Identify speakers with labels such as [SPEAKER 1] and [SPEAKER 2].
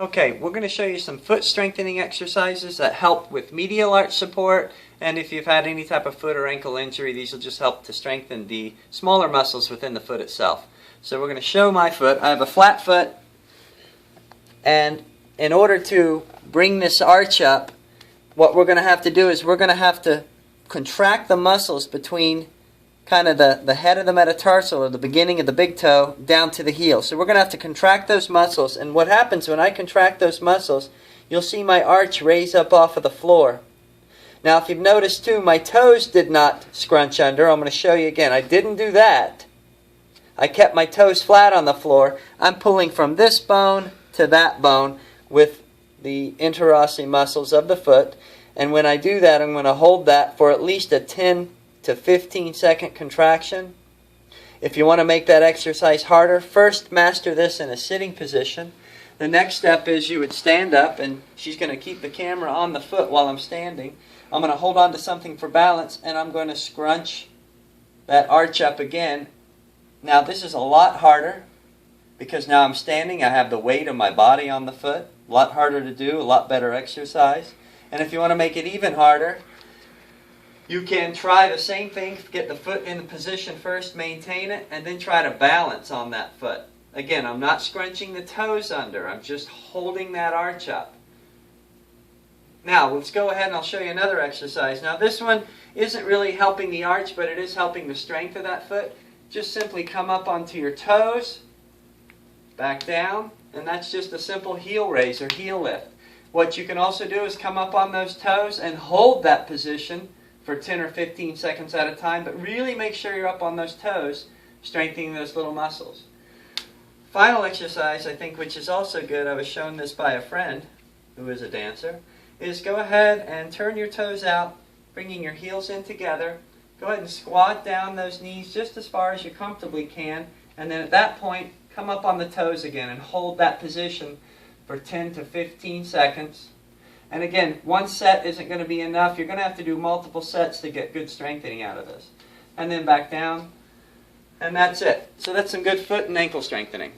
[SPEAKER 1] Okay, we're going to show you some foot strengthening exercises that help with medial arch support, and if you've had any type of foot or ankle injury, these will just help to strengthen the smaller muscles within the foot itself. So we're going to show my foot. I have a flat foot, and in order to bring this arch up, what we're going to have to do is we're going to have to contract the muscles between kind of the head of the metatarsal, or the beginning of the big toe, down to the heel. So we're going to have to contract those muscles, and what happens when I contract those muscles, you'll see my arch raise up off of the floor. Now if you've noticed too, my toes did not scrunch under. I'm going to show you again. I didn't do that. I kept my toes flat on the floor. I'm pulling from this bone to that bone with the interosseous muscles of the foot, and when I do that, I'm going to hold that for at least a 10 to 15 second contraction. If you want to make that exercise harder, first master this in a sitting position. The next step is you would stand up, and she's going to keep the camera on the foot while I'm standing. I'm going to hold on to something for balance, and I'm going to scrunch that arch up again. Now this is a lot harder because now I'm standing. I have the weight of my body on the foot. A lot harder to do, a lot better exercise. And if you want to make it even harder, you can try the same thing, get the foot in the position first, maintain it, and then try to balance on that foot. Again, I'm not scrunching the toes under, I'm just holding that arch up. Now, let's go ahead and I'll show you another exercise. Now this one isn't really helping the arch, but it is helping the strength of that foot. Just simply come up onto your toes, back down, and that's just a simple heel raise or heel lift. What you can also do is come up on those toes and hold that position for 10 or 15 seconds at a time, but really make sure you're up on those toes, strengthening those little muscles. Final exercise, I think, which is also good, I was shown this by a friend who is a dancer, is go ahead and turn your toes out, bringing your heels in together. Go ahead and squat down those knees just as far as you comfortably can, and then at that point, come up on the toes again and hold that position for 10 to 15 seconds. And again, one set isn't going to be enough. You're going to have to do multiple sets to get good strengthening out of this. And then back down. And that's it. So that's some good foot and ankle strengthening.